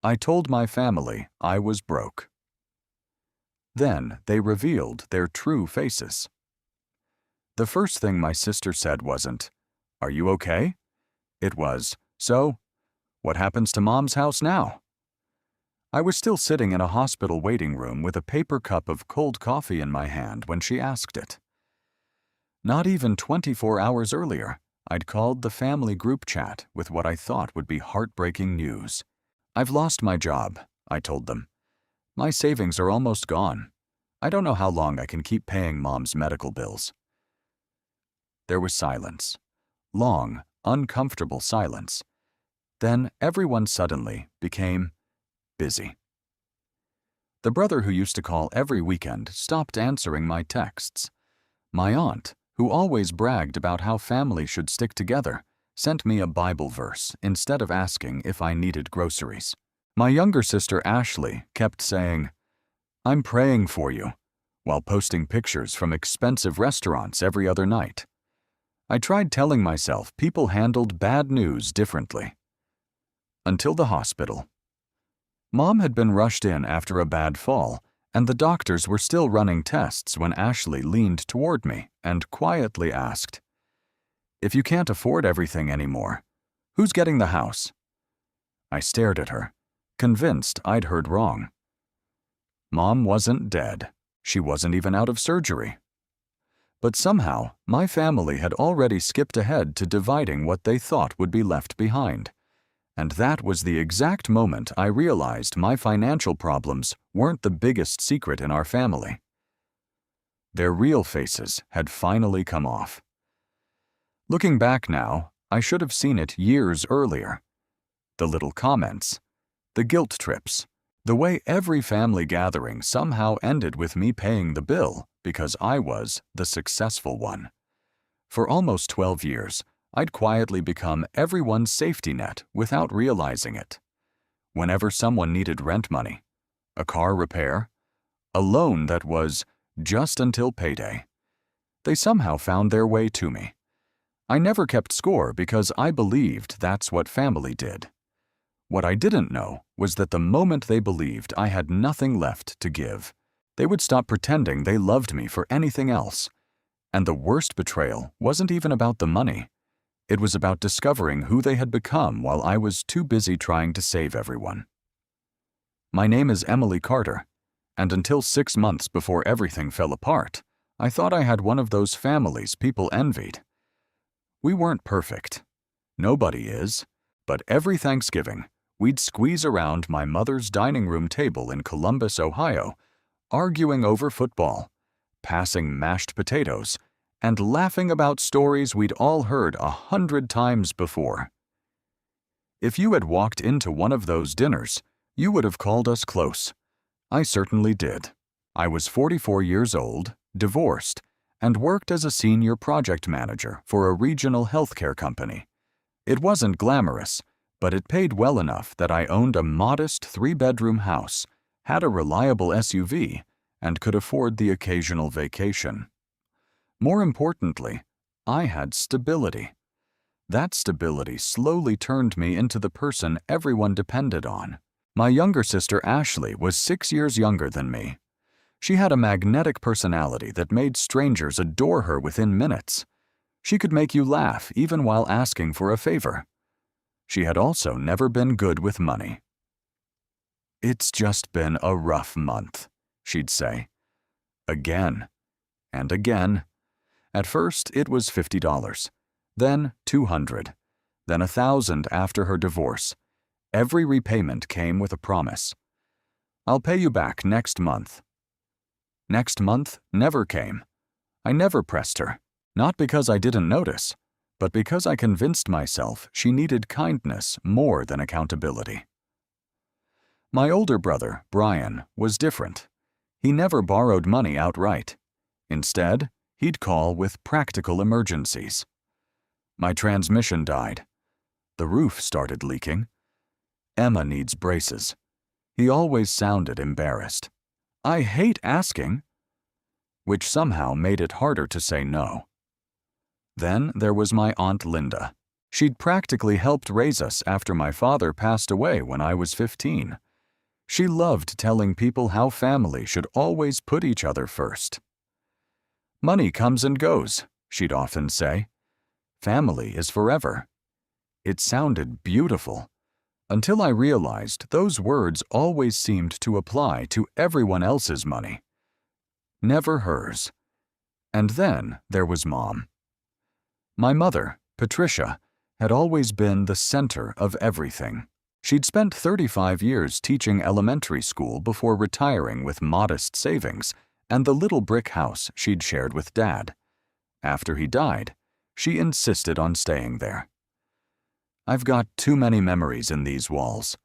I told my family I was broke. Then they revealed their true faces. The first thing my sister said wasn't, "Are you okay?" It was, "So, what happens to Mom's house now?" I was still sitting in a hospital waiting room with a paper cup of cold coffee in my hand when she asked it. Not even 24 hours earlier, I'd called the family group chat with what I thought would be heartbreaking news. "I've lost my job," I told them. "My savings are almost gone. I don't know how long I can keep paying Mom's medical bills." There was silence. Long, uncomfortable silence. Then everyone suddenly became busy. The brother who used to call every weekend stopped answering my texts. My aunt, who always bragged about how family should stick together, sent me a Bible verse instead of asking if I needed groceries. My younger sister Ashley kept saying, "I'm praying for you," while posting pictures from expensive restaurants every other night. I tried telling myself people handled bad news differently. Until the hospital. Mom had been rushed in after a bad fall, and the doctors were still running tests when Ashley leaned toward me and quietly asked, "If you can't afford everything anymore, who's getting the house?" I stared at her, convinced I'd heard wrong. Mom wasn't dead. She wasn't even out of surgery. But somehow, my family had already skipped ahead to dividing what they thought would be left behind. And that was the exact moment I realized my financial problems weren't the biggest secret in our family. Their real faces had finally come off. Looking back now, I should have seen it years earlier. The little comments, the guilt trips, the way every family gathering somehow ended with me paying the bill because I was the successful one. For almost 12 years, I'd quietly become everyone's safety net without realizing it. Whenever someone needed rent money, a car repair, a loan that was just until payday, they somehow found their way to me. I never kept score because I believed that's what family did. What I didn't know was that the moment they believed I had nothing left to give, they would stop pretending they loved me for anything else. And the worst betrayal wasn't even about the money. It was about discovering who they had become while I was too busy trying to save everyone. My name is Emily Carter, and until 6 months before everything fell apart, I thought I had one of those families people envied. We weren't perfect. Nobody is. But every Thanksgiving, we'd squeeze around my mother's dining room table in Columbus, Ohio, arguing over football, passing mashed potatoes, and laughing about stories we'd all heard 100 times before. If you had walked into one of those dinners, you would have called us close. I certainly did. I was 44 years old, divorced, and worked as a senior project manager for a regional healthcare company. It wasn't glamorous, but it paid well enough that I owned a modest 3-bedroom house, had a reliable SUV, and could afford the occasional vacation. More importantly, I had stability. That stability slowly turned me into the person everyone depended on. My younger sister Ashley was 6 years younger than me. She had a magnetic personality that made strangers adore her within minutes. She could make you laugh even while asking for a favor. She had also never been good with money. "It's just been a rough month," she'd say. Again and again. At first, it was $50, then $200, then $1,000 after her divorce. Every repayment came with a promise. "I'll pay you back next month." Next month never came. I never pressed her, not because I didn't notice, but because I convinced myself she needed kindness more than accountability. My older brother, Brian, was different. He never borrowed money outright. Instead, he'd call with practical emergencies. My transmission died. The roof started leaking. Emma needs braces. He always sounded embarrassed. "I hate asking," which somehow made it harder to say no. Then there was my Aunt Linda. She'd practically helped raise us after my father passed away when I was 15. She loved telling people how family should always put each other first. "Money comes and goes," she'd often say. "Family is forever." It sounded beautiful, until I realized those words always seemed to apply to everyone else's money, never hers. And then there was Mom. My mother, Patricia, had always been the center of everything. She'd spent 35 years teaching elementary school before retiring with modest savings and the little brick house she'd shared with Dad. After he died, she insisted on staying there. "I've got too many memories in these walls,"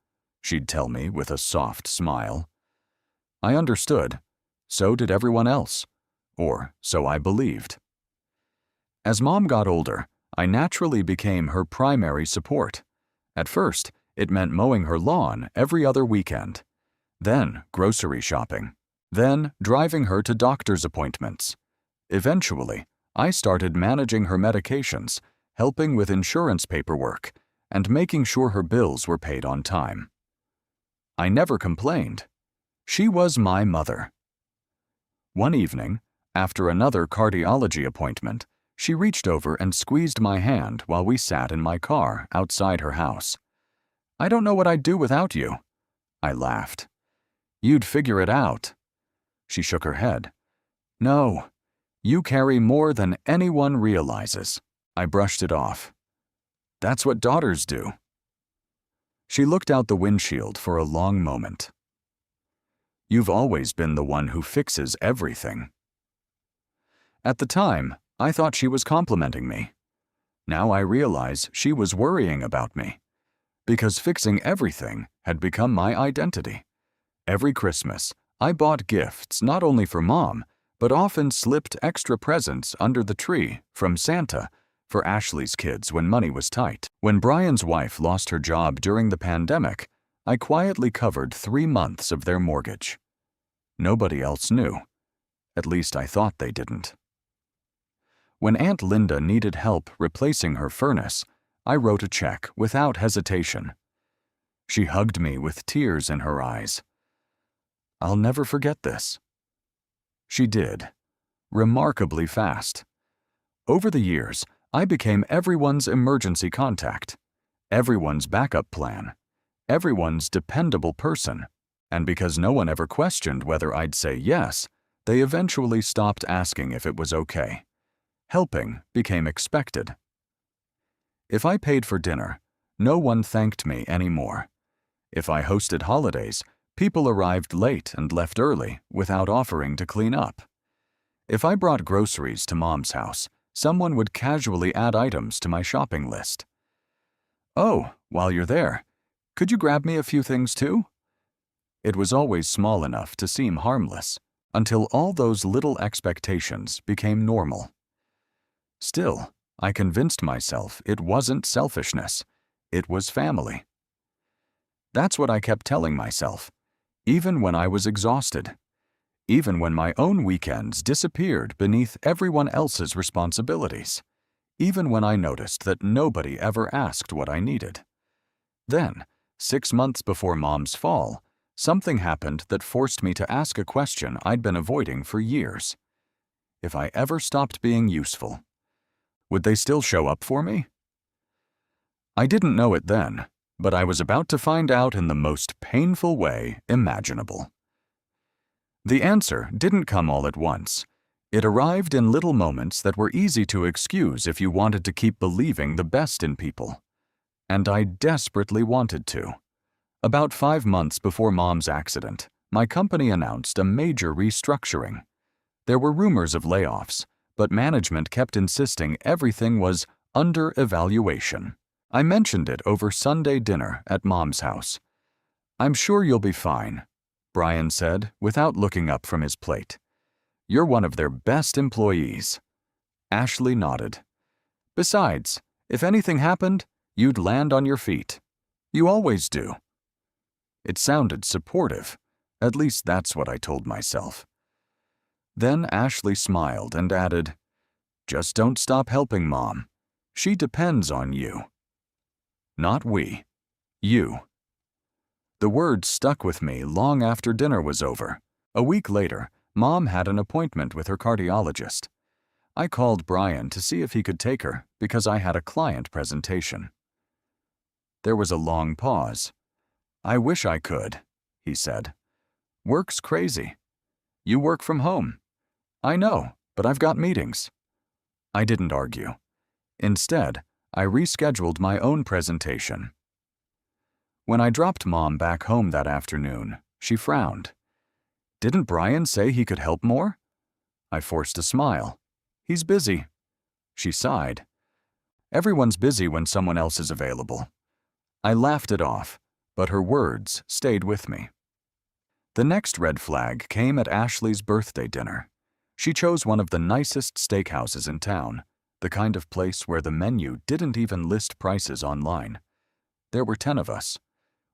she'd tell me with a soft smile. I understood. So did everyone else. Or so I believed. As Mom got older, I naturally became her primary support. At first, it meant mowing her lawn every other weekend. Then grocery shopping. Then driving her to doctor's appointments. Eventually, I started managing her medications, helping with insurance paperwork, and making sure her bills were paid on time. I never complained. She was my mother. One evening, after another cardiology appointment, she reached over and squeezed my hand while we sat in my car outside her house. "I don't know what I'd do without you." I laughed. "You'd figure it out." She shook her head. "No, you carry more than anyone realizes." I brushed it off. "That's what daughters do." She looked out the windshield for a long moment. "You've always been the one who fixes everything." At the time, I thought she was complimenting me. Now I realize she was worrying about me, because fixing everything had become my identity. Every Christmas, I bought gifts not only for Mom, but often slipped extra presents under the tree from Santa for Ashley's kids when money was tight. When Brian's wife lost her job during the pandemic, I quietly covered 3 months of their mortgage. Nobody else knew. At least I thought they didn't. When Aunt Linda needed help replacing her furnace, I wrote a check without hesitation. She hugged me with tears in her eyes. "I'll never forget this." She did, remarkably fast. Over the years, I became everyone's emergency contact, everyone's backup plan, everyone's dependable person, and because no one ever questioned whether I'd say yes, they eventually stopped asking if it was okay. Helping became expected. If I paid for dinner, no one thanked me anymore. If I hosted holidays, people arrived late and left early without offering to clean up. If I brought groceries to Mom's house, someone would casually add items to my shopping list. "Oh, while you're there, could you grab me a few things too?" It was always small enough to seem harmless, until all those little expectations became normal. Still, I convinced myself it wasn't selfishness, it was family. That's what I kept telling myself, even when I was exhausted, even when my own weekends disappeared beneath everyone else's responsibilities, even when I noticed that nobody ever asked what I needed. Then, 6 months before Mom's fall, something happened that forced me to ask a question I'd been avoiding for years. If I ever stopped being useful, would they still show up for me? I didn't know it then, but I was about to find out in the most painful way imaginable. The answer didn't come all at once. It arrived in little moments that were easy to excuse if you wanted to keep believing the best in people. And I desperately wanted to. About 5 months before Mom's accident, my company announced a major restructuring. There were rumors of layoffs, but management kept insisting everything was under evaluation. I mentioned it over Sunday dinner at Mom's house. "I'm sure you'll be fine," Brian said without looking up from his plate. "You're one of their best employees." Ashley nodded. "Besides, if anything happened, you'd land on your feet. You always do." It sounded supportive. At least that's what I told myself. Then Ashley smiled and added, "Just don't stop helping Mom. She depends on you." Not we. You. The words stuck with me long after dinner was over. A week later, Mom had an appointment with her cardiologist. I called Brian to see if he could take her because I had a client presentation. There was a long pause. "I wish I could," he said. "Work's crazy. You work from home." "I know, but I've got meetings." I didn't argue. Instead, I rescheduled my own presentation. When I dropped Mom back home that afternoon, she frowned. "Didn't Brian say he could help more?" I forced a smile. "He's busy." She sighed. "Everyone's busy when someone else is available." I laughed it off, but her words stayed with me. The next red flag came at Ashley's birthday dinner. She chose one of the nicest steakhouses in town, the kind of place where the menu didn't even list prices online. There were 10 of us.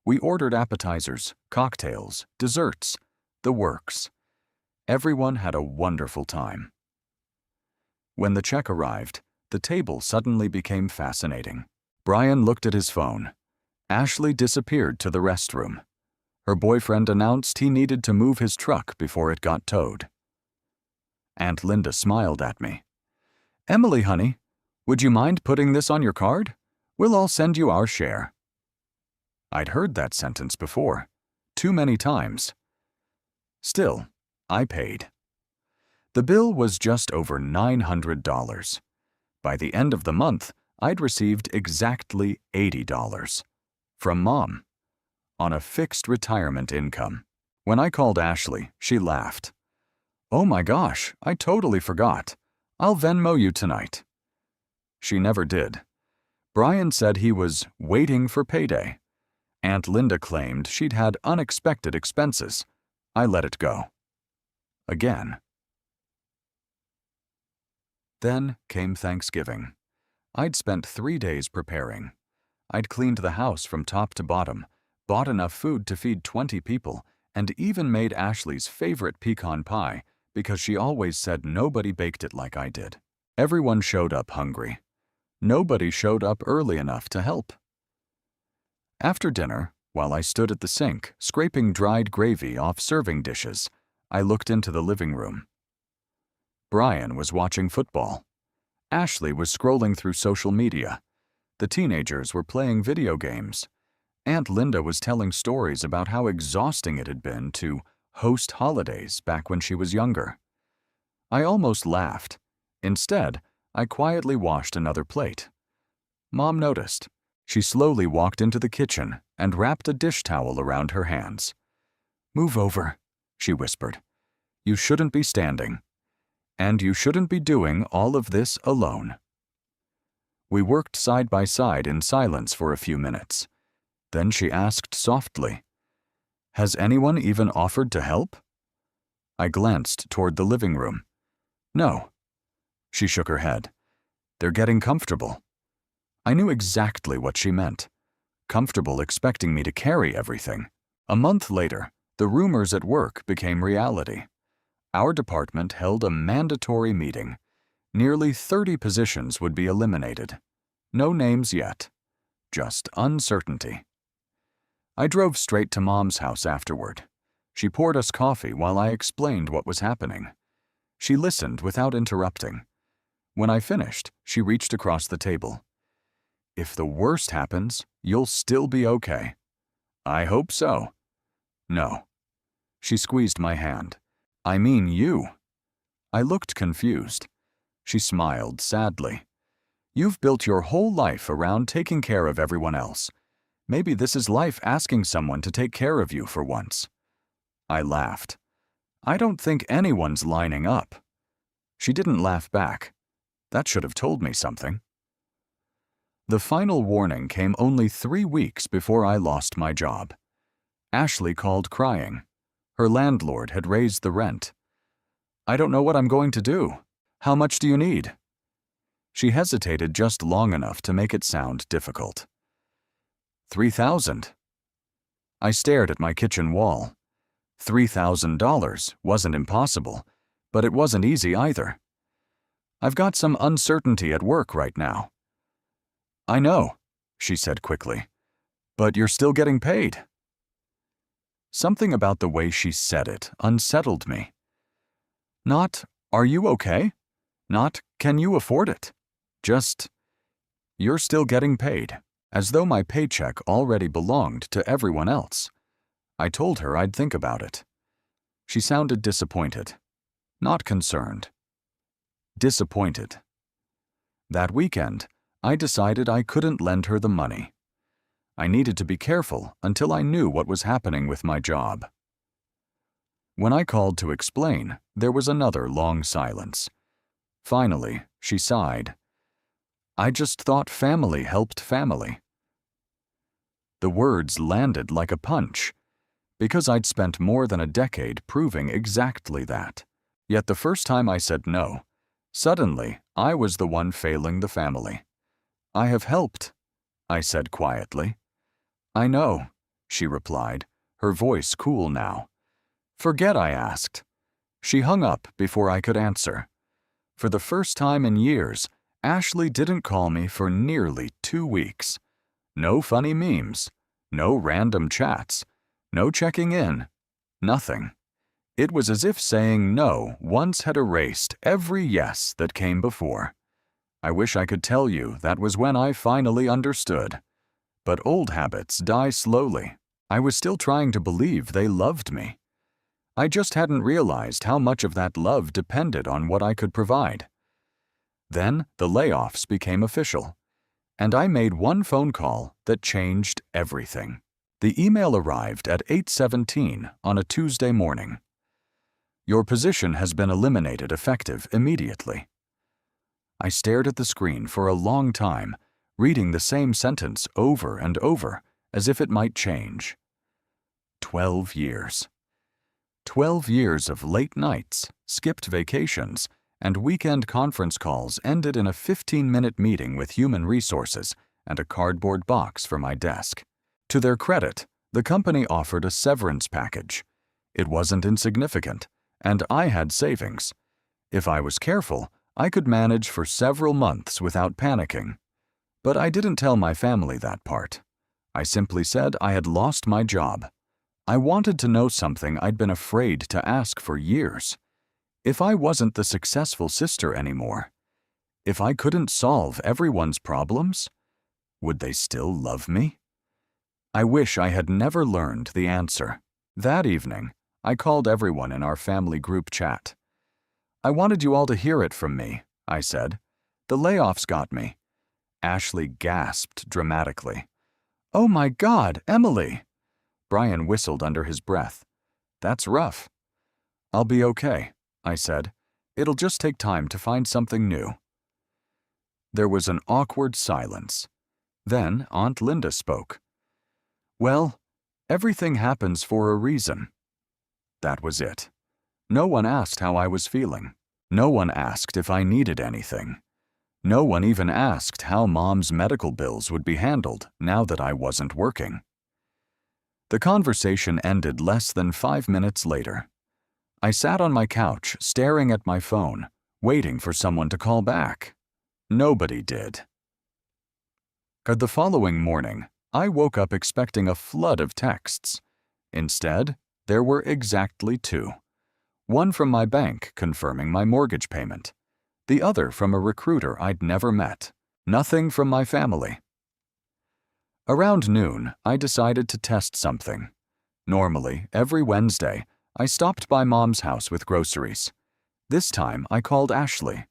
We ordered appetizers, cocktails, desserts, the works. Everyone had a wonderful time. When the check arrived, the table suddenly became fascinating. Brian looked at his phone. Ashley disappeared to the restroom. Her boyfriend announced he needed to move his truck before it got towed. Aunt Linda smiled at me. "Emily, honey, would you mind putting this on your card? We'll all send you our share." I'd heard that sentence before, too many times. Still, I paid. The bill was just over $900. By the end of the month, I'd received exactly $80 from Mom, on a fixed retirement income. When I called Ashley, she laughed. "Oh my gosh, I totally forgot. I'll Venmo you tonight." She never did. Brian said he was waiting for payday. Aunt Linda claimed she'd had unexpected expenses. I let it go. Again. Then came Thanksgiving. I'd spent 3 days preparing. I'd cleaned the house from top to bottom, bought enough food to feed 20 people, and even made Ashley's favorite pecan pie because she always said nobody baked it like I did. Everyone showed up hungry. Nobody showed up early enough to help. After dinner, while I stood at the sink, scraping dried gravy off serving dishes, I looked into the living room. Brian was watching football. Ashley was scrolling through social media. The teenagers were playing video games. Aunt Linda was telling stories about how exhausting it had been to host holidays back when she was younger. I almost laughed. Instead, I quietly washed another plate. Mom noticed. She slowly walked into the kitchen and wrapped a dish towel around her hands. "Move over," she whispered. "You shouldn't be standing. And you shouldn't be doing all of this alone." We worked side by side in silence for a few minutes. Then she asked softly, "Has anyone even offered to help?" I glanced toward the living room. "No." She shook her head. "They're getting comfortable." I knew exactly what she meant. Comfortable expecting me to carry everything. A month later, the rumors at work became reality. Our department held a mandatory meeting. Nearly 30 positions would be eliminated. No names yet. Just uncertainty. I drove straight to Mom's house afterward. She poured us coffee while I explained what was happening. She listened without interrupting. When I finished, she reached across the table. "If the worst happens, you'll still be okay." "I hope so." "No." She squeezed my hand. "I mean you." I looked confused. She smiled sadly. "You've built your whole life around taking care of everyone else. Maybe this is life asking someone to take care of you for once." I laughed. "I don't think anyone's lining up." She didn't laugh back. That should have told me something. The final warning came only 3 weeks before I lost my job. Ashley called crying. Her landlord had raised the rent. "I don't know what I'm going to do. How much do you need?" She hesitated just long enough to make it sound difficult. $3,000. I stared at my kitchen wall. $3,000 wasn't impossible, but it wasn't easy either. "I've got some uncertainty at work right now." "I know," she said quickly. But you're still getting paid. Something about the way she said it unsettled me. Not, are you okay? Not, can you afford it? Just, you're still getting paid, as though my paycheck already belonged to everyone else. I told her I'd think about it. She sounded disappointed. Not concerned. Disappointed. That weekend, I decided I couldn't lend her the money. I needed to be careful until I knew what was happening with my job. When I called to explain, there was another long silence. Finally, she sighed. I just thought family helped family. The words landed like a punch, because I'd spent more than a decade proving exactly that. Yet the first time I said no, suddenly I was the one failing the family. I have helped, I said quietly. I know, she replied, her voice cool now. Forget I asked. She hung up before I could answer. For the first time in years, Ashley didn't call me for nearly 2 weeks. No funny memes, no random chats, no checking in, nothing. It was as if saying no once had erased every yes that came before. I wish I could tell you that was when I finally understood. But old habits die slowly. I was still trying to believe they loved me. I just hadn't realized how much of that love depended on what I could provide. Then the layoffs became official, and I made one phone call that changed everything. The email arrived at 8:17 on a Tuesday morning. Your position has been eliminated effective immediately. I stared at the screen for a long time, reading the same sentence over and over, as if it might change. 12 years. 12 years of late nights, skipped vacations, and weekend conference calls ended in a 15-minute meeting with human resources and a cardboard box for my desk. To their credit, the company offered a severance package. It wasn't insignificant, and I had savings. If I was careful, I could manage for several months without panicking. But I didn't tell my family that part. I simply said I had lost my job. I wanted to know something I'd been afraid to ask for years. If I wasn't the successful sister anymore, if I couldn't solve everyone's problems, would they still love me? I wish I had never learned the answer. That evening, I called everyone in our family group chat. I wanted you all to hear it from me, I said. The layoffs got me. Ashley gasped dramatically. Oh my God, Emily! Brian whistled under his breath. That's rough. I'll be okay, I said. It'll just take time to find something new. There was an awkward silence. Then Aunt Linda spoke. Well, everything happens for a reason. That was it. No one asked how I was feeling. No one asked if I needed anything. No one even asked how Mom's medical bills would be handled now that I wasn't working. The conversation ended less than 5 minutes later. I sat on my couch staring at my phone, waiting for someone to call back. Nobody did. The following morning, I woke up expecting a flood of texts. Instead, there were exactly 2. One from my bank confirming my mortgage payment. The other from a recruiter I'd never met. Nothing from my family. Around noon, I decided to test something. Normally, every Wednesday, I stopped by Mom's house with groceries. This time, I called Ashley.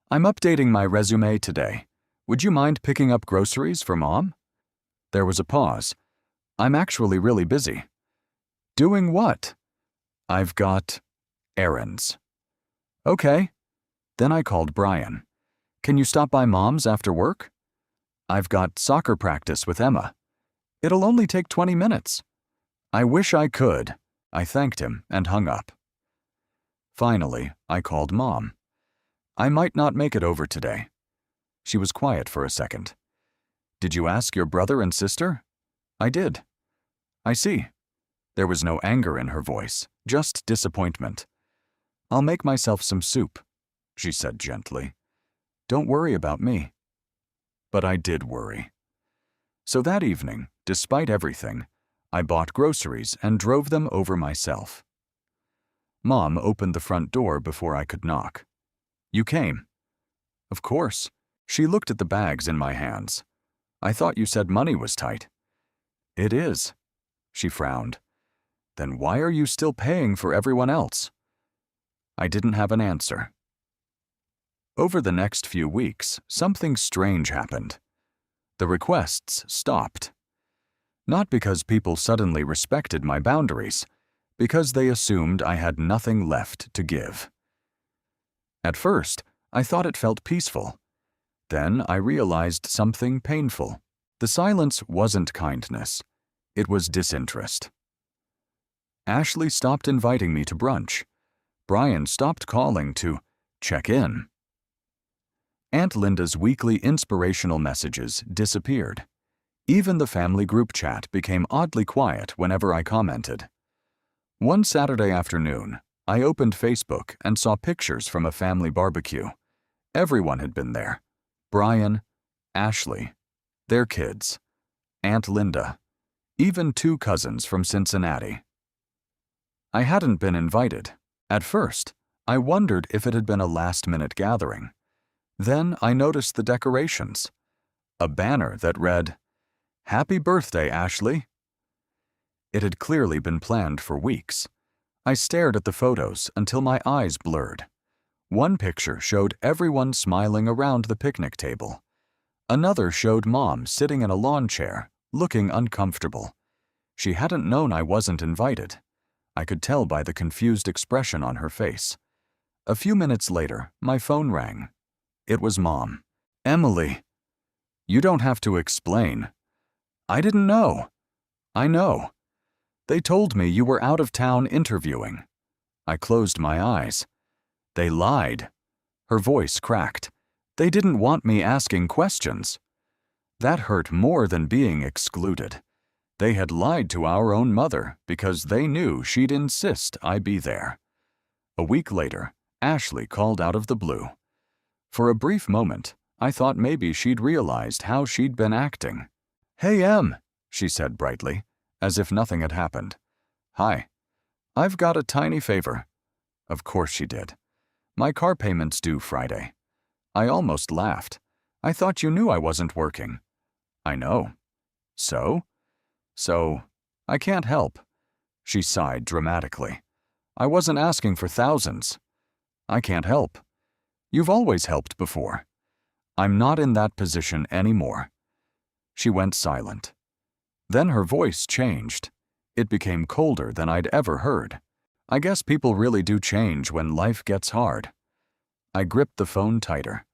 I'm updating my resume today. Would you mind picking up groceries for Mom? There was a pause. I'm actually really busy. Doing what? I've got errands. Okay. Then I called Brian. Can you stop by Mom's after work? I've got soccer practice with Emma. It'll only take 20 minutes. I wish I could. I thanked him and hung up. Finally, I called Mom. I might not make it over today. She was quiet for a second. Did you ask your brother and sister? I did. I see. There was no anger in her voice, just disappointment. I'll make myself some soup, she said gently. Don't worry about me. But I did worry. So that evening, despite everything, I bought groceries and drove them over myself. Mom opened the front door before I could knock. "You came?" "Of course." She looked at the bags in my hands. "I thought you said money was tight." "It is." She frowned. "Then why are you still paying for everyone else?" I didn't have an answer. Over the next few weeks, something strange happened. The requests stopped. Not because people suddenly respected my boundaries, because they assumed I had nothing left to give. At first, I thought it felt peaceful. Then I realized something painful. The silence wasn't kindness. It was disinterest. Ashley stopped inviting me to brunch. Brian stopped calling to check in. Aunt Linda's weekly inspirational messages disappeared. Even the family group chat became oddly quiet whenever I commented. One Saturday afternoon, I opened Facebook and saw pictures from a family barbecue. Everyone had been there. Brian, Ashley, their kids, Aunt Linda, even 2 cousins from Cincinnati. I hadn't been invited. At first, I wondered if it had been a last-minute gathering. Then I noticed the decorations. A banner that read, "Happy birthday, Ashley." It had clearly been planned for weeks. I stared at the photos until my eyes blurred. One picture showed everyone smiling around the picnic table. Another showed Mom sitting in a lawn chair, looking uncomfortable. She hadn't known I wasn't invited. I could tell by the confused expression on her face. A few minutes later, my phone rang. It was Mom. "Emily, you don't have to explain." "I didn't know." "I know. They told me you were out of town interviewing." I closed my eyes. "They lied." Her voice cracked. "They didn't want me asking questions." That hurt more than being excluded. They had lied to our own mother because they knew she'd insist I be there. A week later, Ashley called out of the blue. For a brief moment, I thought maybe she'd realized how she'd been acting. "Hey, Em," she said brightly, as if nothing had happened. "Hi. I've got a tiny favor." Of course she did. "My car payment's due Friday." I almost laughed. "I thought you knew I wasn't working." "I know." So, I can't help." She sighed dramatically. "I wasn't asking for thousands." "I can't help." "You've always helped before." "I'm not in that position anymore." She went silent. Then her voice changed. It became colder than I'd ever heard. I guess people really do change when life gets hard. I gripped the phone tighter.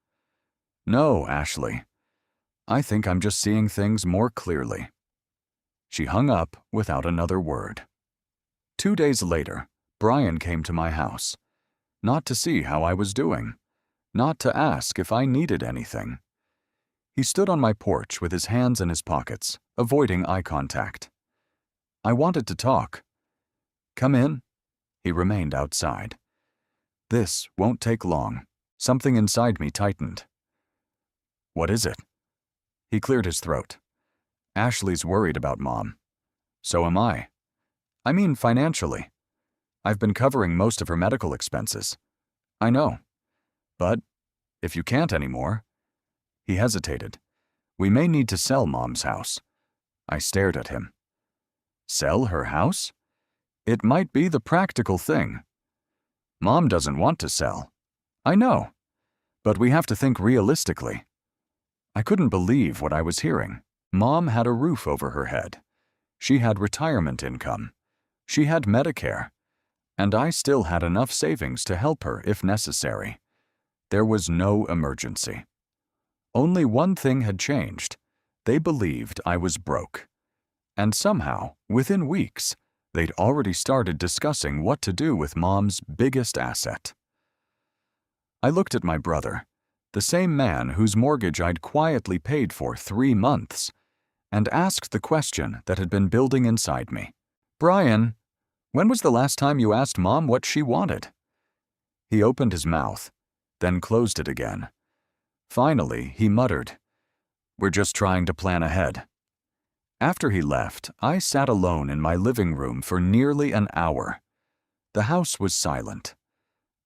"No, Ashley. I think I'm just seeing things more clearly." She hung up without another word. 2 days later, Brian came to my house. Not to see how I was doing. Not to ask if I needed anything. He stood on my porch with his hands in his pockets, avoiding eye contact. I wanted to talk. "Come in." He remained outside. "This won't take long." Something inside me tightened. "What is it?" He cleared his throat. "Ashley's worried about Mom. So am I. I mean financially. I've been covering most of her medical expenses." "I know. But if you can't anymore..." He hesitated. "We may need to sell Mom's house." I stared at him. "Sell her house?" "It might be the practical thing." "Mom doesn't want to sell." "I know. But we have to think realistically." I couldn't believe what I was hearing. Mom had a roof over her head. She had retirement income. She had Medicare. And I still had enough savings to help her if necessary. There was no emergency. Only one thing had changed. They believed I was broke. And somehow, within weeks, they'd already started discussing what to do with Mom's biggest asset. I looked at my brother, the same man whose mortgage I'd quietly paid for 3 months, and asked the question that had been building inside me. "Brian, when was the last time you asked Mom what she wanted?" He opened his mouth, then closed it again. Finally, he muttered, "We're just trying to plan ahead." After he left, I sat alone in my living room for nearly an hour. The house was silent.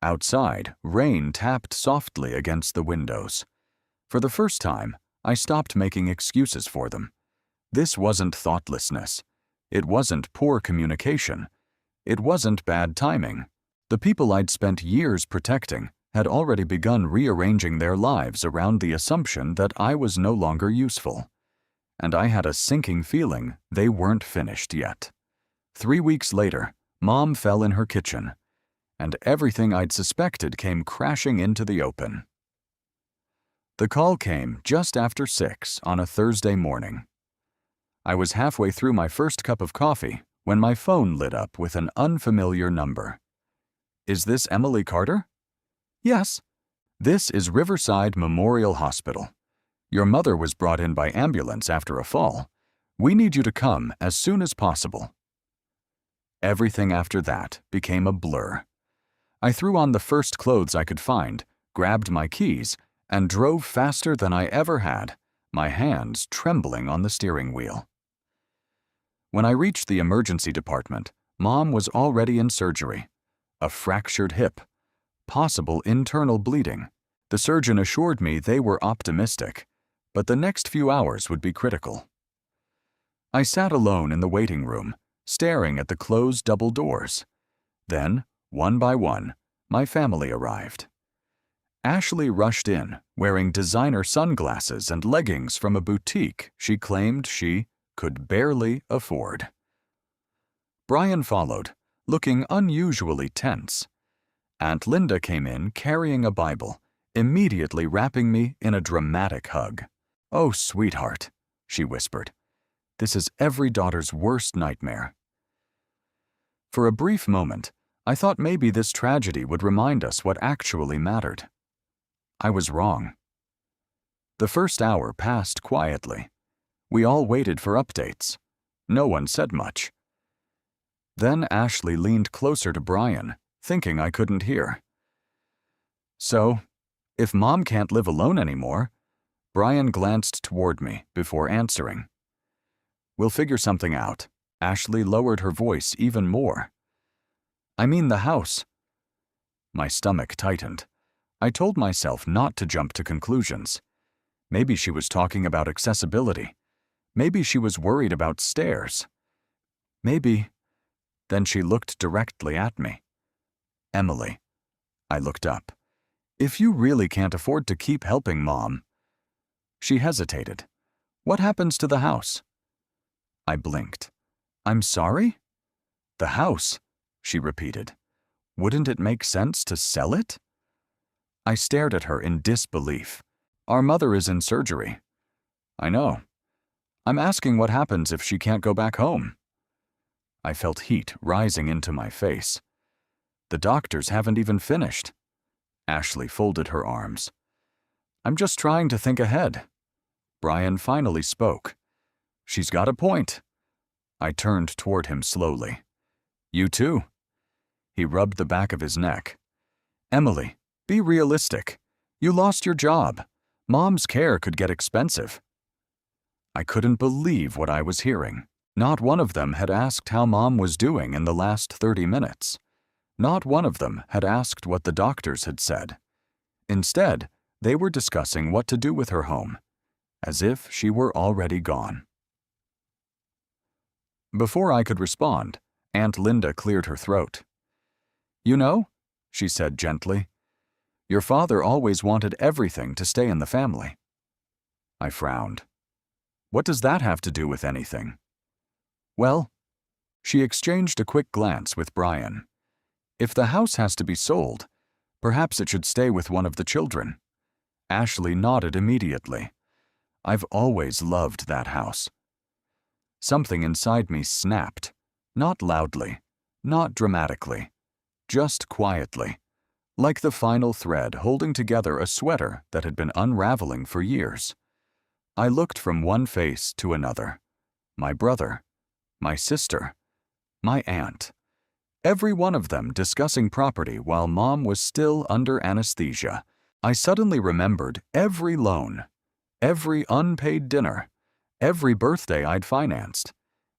Outside, rain tapped softly against the windows. For the first time, I stopped making excuses for them. This wasn't thoughtlessness. It wasn't poor communication. It wasn't bad timing. The people I'd spent years protecting had already begun rearranging their lives around the assumption that I was no longer useful. And I had a sinking feeling they weren't finished yet. 3 weeks later, Mom fell in her kitchen, and everything I'd suspected came crashing into the open. The call came just after 6 on a Thursday morning. I was halfway through my first cup of coffee when my phone lit up with an unfamiliar number. "Is this Emily Carter?" "Yes." "This is Riverside Memorial Hospital. Your mother was brought in by ambulance after a fall. We need you to come as soon as possible." Everything after that became a blur. I threw on the first clothes I could find, grabbed my keys, and drove faster than I ever had, my hands trembling on the steering wheel. When I reached the emergency department, Mom was already in surgery. A fractured hip, possible internal bleeding. The surgeon assured me they were optimistic, but the next few hours would be critical. I sat alone in the waiting room, staring at the closed double doors. Then, one by one, my family arrived. Ashley rushed in, wearing designer sunglasses and leggings from a boutique she claimed she could barely afford. Brian followed, looking unusually tense. Aunt Linda came in carrying a Bible, immediately wrapping me in a dramatic hug. "Oh, sweetheart," she whispered. "This is every daughter's worst nightmare." For a brief moment, I thought maybe this tragedy would remind us what actually mattered. I was wrong. The first hour passed quietly. We all waited for updates. No one said much. Then Ashley leaned closer to Brian, thinking I couldn't hear. "So, if Mom can't live alone anymore," Brian glanced toward me before answering. "We'll figure something out." Ashley lowered her voice even more. "I mean the house." My stomach tightened. I told myself not to jump to conclusions. Maybe she was talking about accessibility. Maybe she was worried about stairs. Maybe... Then she looked directly at me. "Emily." I looked up. "If you really can't afford to keep helping Mom..." She hesitated. "What happens to the house?" I blinked. "I'm sorry?" "The house," she repeated. "Wouldn't it make sense to sell it?" I stared at her in disbelief. "Our mother is in surgery." "I know. I'm asking what happens if she can't go back home." I felt heat rising into my face. "The doctors haven't even finished." Ashley folded her arms. "I'm just trying to think ahead." Brian finally spoke. "She's got a point." I turned toward him slowly. "You too." He rubbed the back of his neck. "Emily, be realistic. You lost your job. Mom's care could get expensive." I couldn't believe what I was hearing. Not one of them had asked how Mom was doing in the last 30 minutes. Not one of them had asked what the doctors had said. Instead, they were discussing what to do with her home, as if she were already gone. Before I could respond, Aunt Linda cleared her throat. "You know," she said gently, "your father always wanted everything to stay in the family." I frowned. "What does that have to do with anything?" "Well," she exchanged a quick glance with Brian. "If the house has to be sold, perhaps it should stay with one of the children." Ashley nodded immediately. "I've always loved that house." Something inside me snapped, not loudly, not dramatically, just quietly, like the final thread holding together a sweater that had been unraveling for years. I looked from one face to another. My brother, my sister, my aunt. Every one of them discussing property while Mom was still under anesthesia. I suddenly remembered every loan, every unpaid dinner, every birthday I'd financed,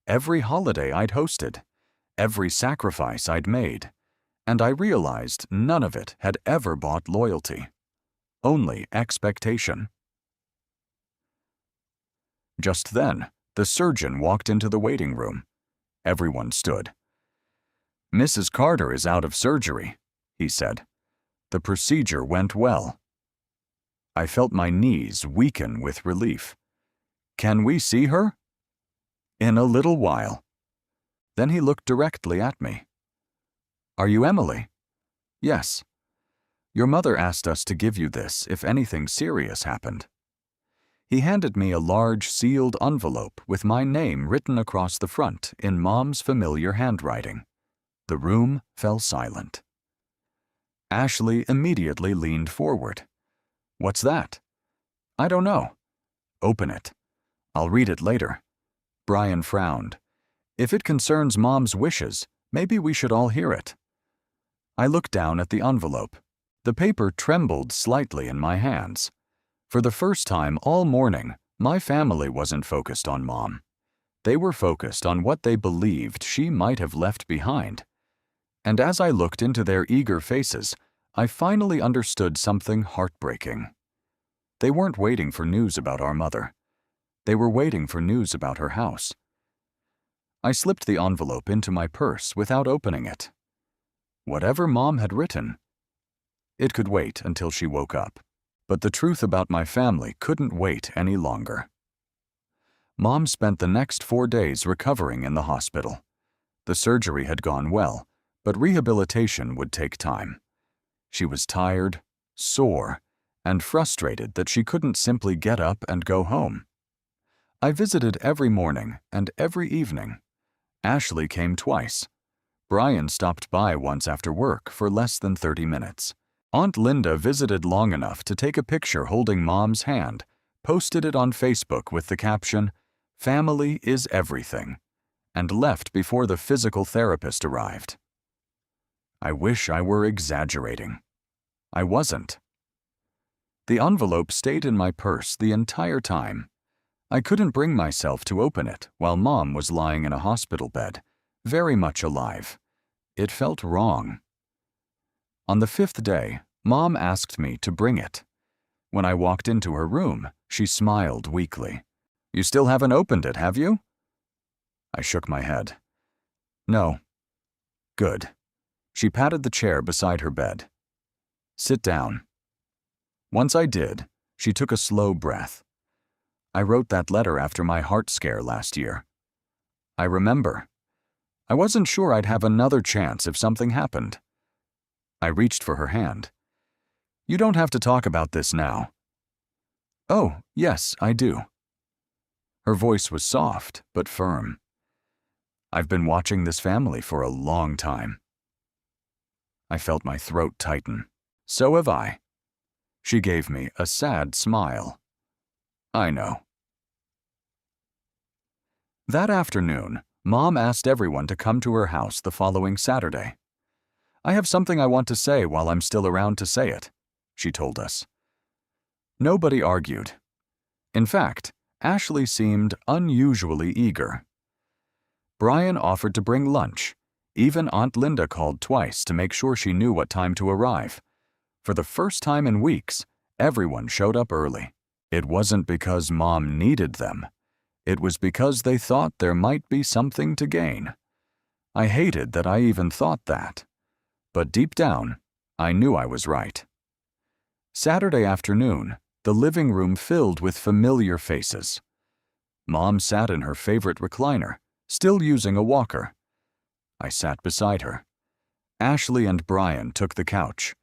every holiday I'd hosted, every sacrifice I'd made, and I realized none of it had ever bought loyalty, only expectation. Just then, the surgeon walked into the waiting room. Everyone stood. "Mrs. Carter is out of surgery," he said. "The procedure went well." I felt my knees weaken with relief. "Can we see her?" "In a little while." Then he looked directly at me. "Are you Emily?" "Yes." "Your mother asked us to give you this if anything serious happened." He handed me a large sealed envelope with my name written across the front in Mom's familiar handwriting. The room fell silent. Ashley immediately leaned forward. "What's that?" "I don't know." "Open it. I'll read it later." Brian frowned. "If it concerns Mom's wishes, maybe we should all hear it." I looked down at the envelope. The paper trembled slightly in my hands. For the first time all morning, my family wasn't focused on Mom. They were focused on what they believed she might have left behind. And as I looked into their eager faces, I finally understood something heartbreaking. They weren't waiting for news about our mother. They were waiting for news about her house. I slipped the envelope into my purse without opening it. Whatever Mom had written, it could wait until she woke up. But the truth about my family couldn't wait any longer. Mom spent the next 4 days recovering in the hospital. The surgery had gone well, but rehabilitation would take time. She was tired, sore, and frustrated that she couldn't simply get up and go home. I visited every morning and every evening. Ashley came twice. Brian stopped by once after work for less than 30 minutes. Aunt Linda visited long enough to take a picture holding Mom's hand, posted it on Facebook with the caption, "Family is everything," and left before the physical therapist arrived. I wish I were exaggerating. I wasn't. The envelope stayed in my purse the entire time. I couldn't bring myself to open it while Mom was lying in a hospital bed, very much alive. It felt wrong. On the 5th day, Mom asked me to bring it. When I walked into her room, she smiled weakly. "You still haven't opened it, have you?" I shook my head. "No." "Good." She patted the chair beside her bed. "Sit down." Once I did, she took a slow breath. "I wrote that letter after my heart scare last year." "I remember. I wasn't sure I'd have another chance if something happened." I reached for her hand. "You don't have to talk about this now." "Oh, yes, I do." Her voice was soft but firm. "I've been watching this family for a long time." I felt my throat tighten. "So have I." She gave me a sad smile. "I know." That afternoon, Mom asked everyone to come to her house the following Saturday. "I have something I want to say while I'm still around to say it," she told us. Nobody argued. In fact, Ashley seemed unusually eager. Brian offered to bring lunch. Even Aunt Linda called twice to make sure she knew what time to arrive. For the first time in weeks, everyone showed up early. It wasn't because Mom needed them. It was because they thought there might be something to gain. I hated that I even thought that. But deep down, I knew I was right. Saturday afternoon, the living room filled with familiar faces. Mom sat in her favorite recliner, still using a walker. I sat beside her. Ashley and Brian took the couch.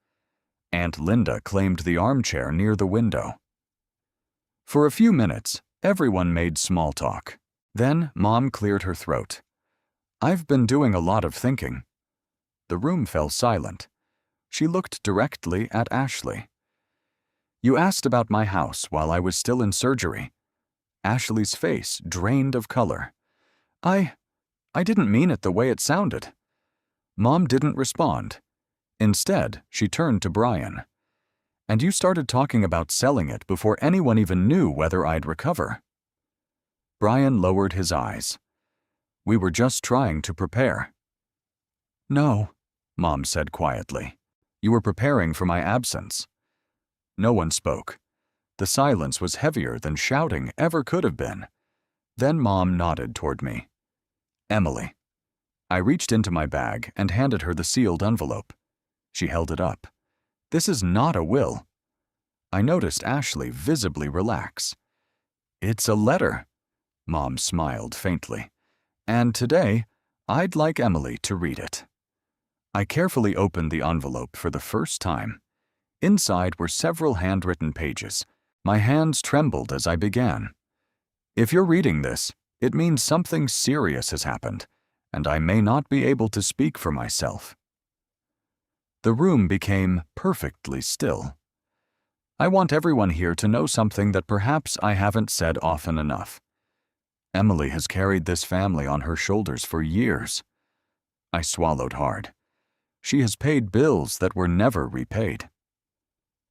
Aunt Linda claimed the armchair near the window. For a few minutes, everyone made small talk. Then Mom cleared her throat. "I've been doing a lot of thinking." The room fell silent. She looked directly at Ashley. "You asked about my house while I was still in surgery." Ashley's face drained of color. I didn't mean it the way it sounded." Mom didn't respond. Instead, she turned to Brian. "And you started talking about selling it before anyone even knew whether I'd recover." Brian lowered his eyes. We were just trying to prepare. No, Mom said quietly. You were preparing for my absence. No one spoke. The silence was heavier than shouting ever could have been. Then Mom nodded toward me. Emily. I reached into my bag and handed her the sealed envelope. She held it up. This is not a will. I noticed Ashley visibly relax. It's a letter. Mom smiled faintly. And today, I'd like Emily to read it. I carefully opened the envelope for the first time. Inside were several handwritten pages. My hands trembled as I began. If you're reading this, it means something serious has happened, and I may not be able to speak for myself. The room became perfectly still. I want everyone here to know something that perhaps I haven't said often enough. Emily has carried this family on her shoulders for years. I swallowed hard. She has paid bills that were never repaid.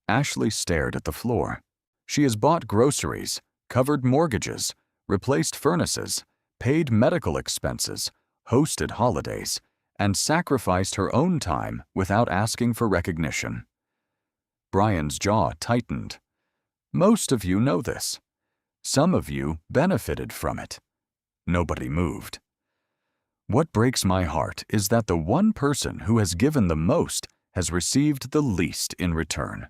Ashley stared at the floor. She has bought groceries, covered mortgages, replaced furnaces, paid medical expenses, hosted holidays, and sacrificed her own time without asking for recognition. Brian's jaw tightened. Most of you know this. Some of you benefited from it. Nobody moved. What breaks my heart is that the one person who has given the most has received the least in return.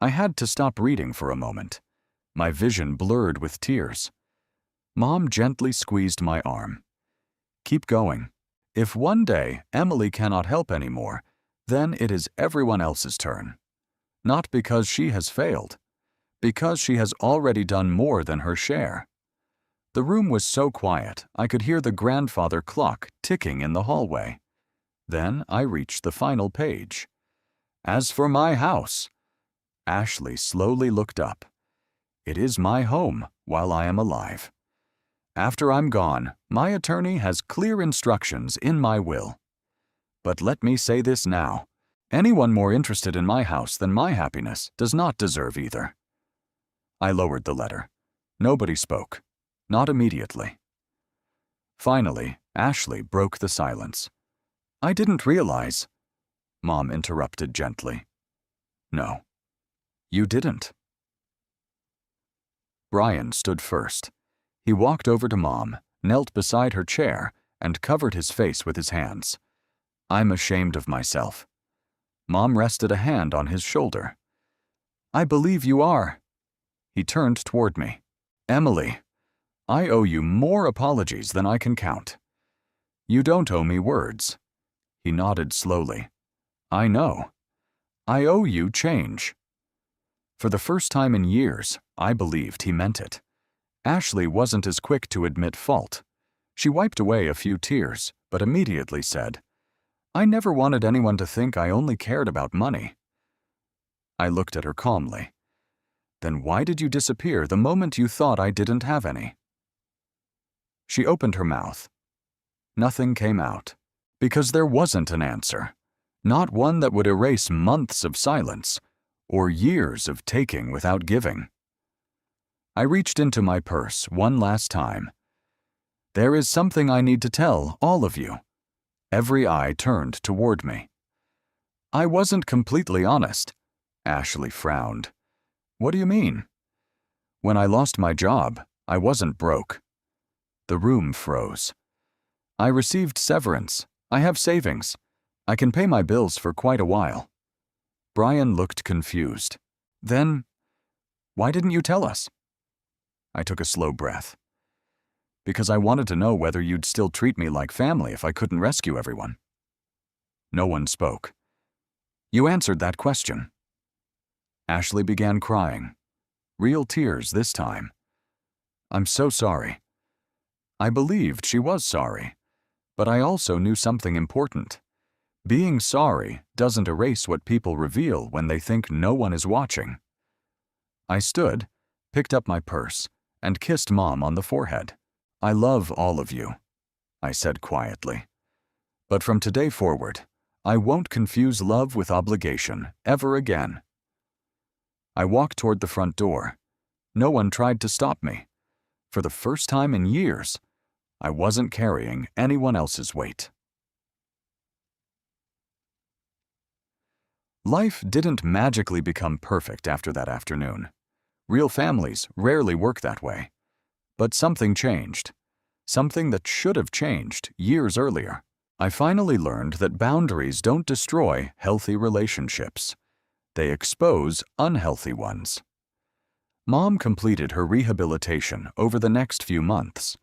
I had to stop reading for a moment. My vision blurred with tears. Mom gently squeezed my arm. Keep going. If one day Emily cannot help anymore, then it is everyone else's turn. Not because she has failed, because she has already done more than her share. The room was so quiet, I could hear the grandfather clock ticking in the hallway. Then I reached the final page. As for my house, Ashley slowly looked up. It is my home while I am alive. After I'm gone, my attorney has clear instructions in my will. But let me say this now. Anyone more interested in my house than my happiness does not deserve either. I lowered the letter. Nobody spoke. Not immediately. Finally, Ashley broke the silence. I didn't realize. Mom interrupted gently. No, you didn't. Brian stood first. He walked over to Mom, knelt beside her chair, and covered his face with his hands. I'm ashamed of myself. Mom rested a hand on his shoulder. I believe you are. He turned toward me. Emily, I owe you more apologies than I can count. You don't owe me words. He nodded slowly. I know. I owe you change. For the first time in years, I believed he meant it. Ashley wasn't as quick to admit fault. She wiped away a few tears, but immediately said, I never wanted anyone to think I only cared about money. I looked at her calmly. Then why did you disappear the moment you thought I didn't have any? She opened her mouth. Nothing came out, because there wasn't an answer, not one that would erase months of silence or years of taking without giving. I reached into my purse one last time. There is something I need to tell all of you. Every eye turned toward me. I wasn't completely honest. Ashley frowned. What do you mean? When I lost my job, I wasn't broke. The room froze. I received severance. I have savings. I can pay my bills for quite a while. Brian looked confused. Then, why didn't you tell us? I took a slow breath. Because I wanted to know whether you'd still treat me like family if I couldn't rescue everyone. No one spoke. You answered that question. Ashley began crying. Real tears this time. I'm so sorry. I believed she was sorry, but I also knew something important. Being sorry doesn't erase what people reveal when they think no one is watching. I stood, picked up my purse, and kissed Mom on the forehead. I love all of you, I said quietly. But from today forward, I won't confuse love with obligation ever again. I walked toward the front door. No one tried to stop me. For the first time in years, I wasn't carrying anyone else's weight. Life didn't magically become perfect after that afternoon. Real families rarely work that way. But something changed. Something that should have changed years earlier. I finally learned that boundaries don't destroy healthy relationships. They expose unhealthy ones. Mom completed her rehabilitation over the next few months.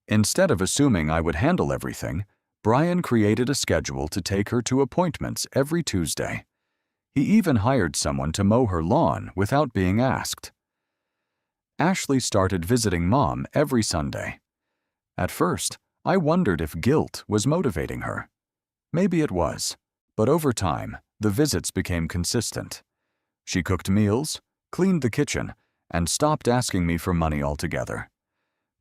Instead of assuming I would handle everything, Brian created a schedule to take her to appointments every Tuesday. He even hired someone to mow her lawn without being asked. Ashley started visiting Mom every Sunday. At first, I wondered if guilt was motivating her. Maybe it was, but over time, the visits became consistent. She cooked meals, cleaned the kitchen, and stopped asking me for money altogether.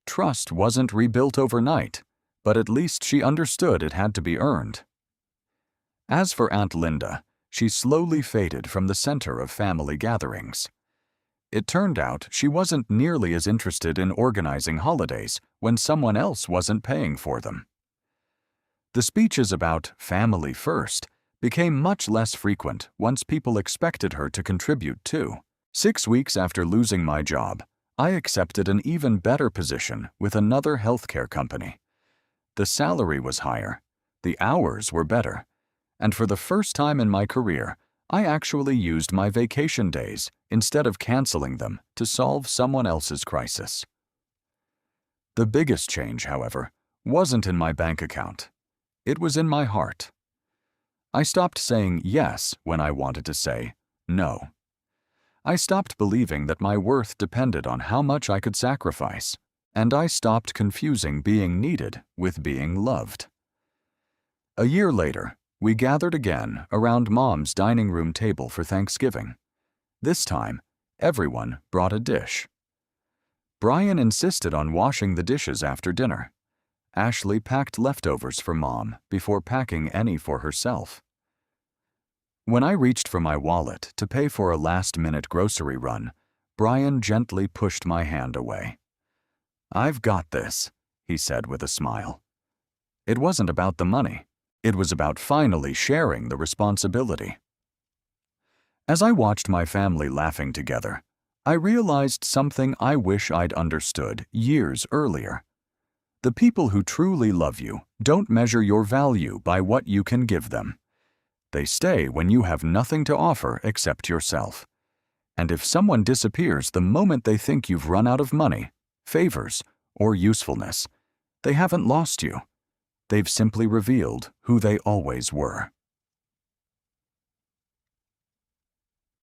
Trust wasn't rebuilt overnight, but at least she understood it had to be earned. As for Aunt Linda, she slowly faded from the center of family gatherings. It turned out she wasn't nearly as interested in organizing holidays when someone else wasn't paying for them. The speeches about family first became much less frequent once people expected her to contribute too. 6 weeks after losing my job, I accepted an even better position with another healthcare company. The salary was higher, the hours were better, and for the first time in my career, I actually used my vacation days instead of canceling them to solve someone else's crisis. The biggest change, however, wasn't in my bank account. It was in my heart. I stopped saying yes when I wanted to say no. I stopped believing that my worth depended on how much I could sacrifice, and I stopped confusing being needed with being loved. A year later, we gathered again around Mom's dining room table for Thanksgiving. This time, everyone brought a dish. Brian insisted on washing the dishes after dinner. Ashley packed leftovers for Mom before packing any for herself. When I reached for my wallet to pay for a last-minute grocery run, Brian gently pushed my hand away. "I've got this," he said with a smile. It wasn't about the money. It was about finally sharing the responsibility. As I watched my family laughing together, I realized something I wish I'd understood years earlier. The people who truly love you don't measure your value by what you can give them. They stay when you have nothing to offer except yourself. And if someone disappears the moment they think you've run out of money, favors, or usefulness, they haven't lost you. They've simply revealed who they always were.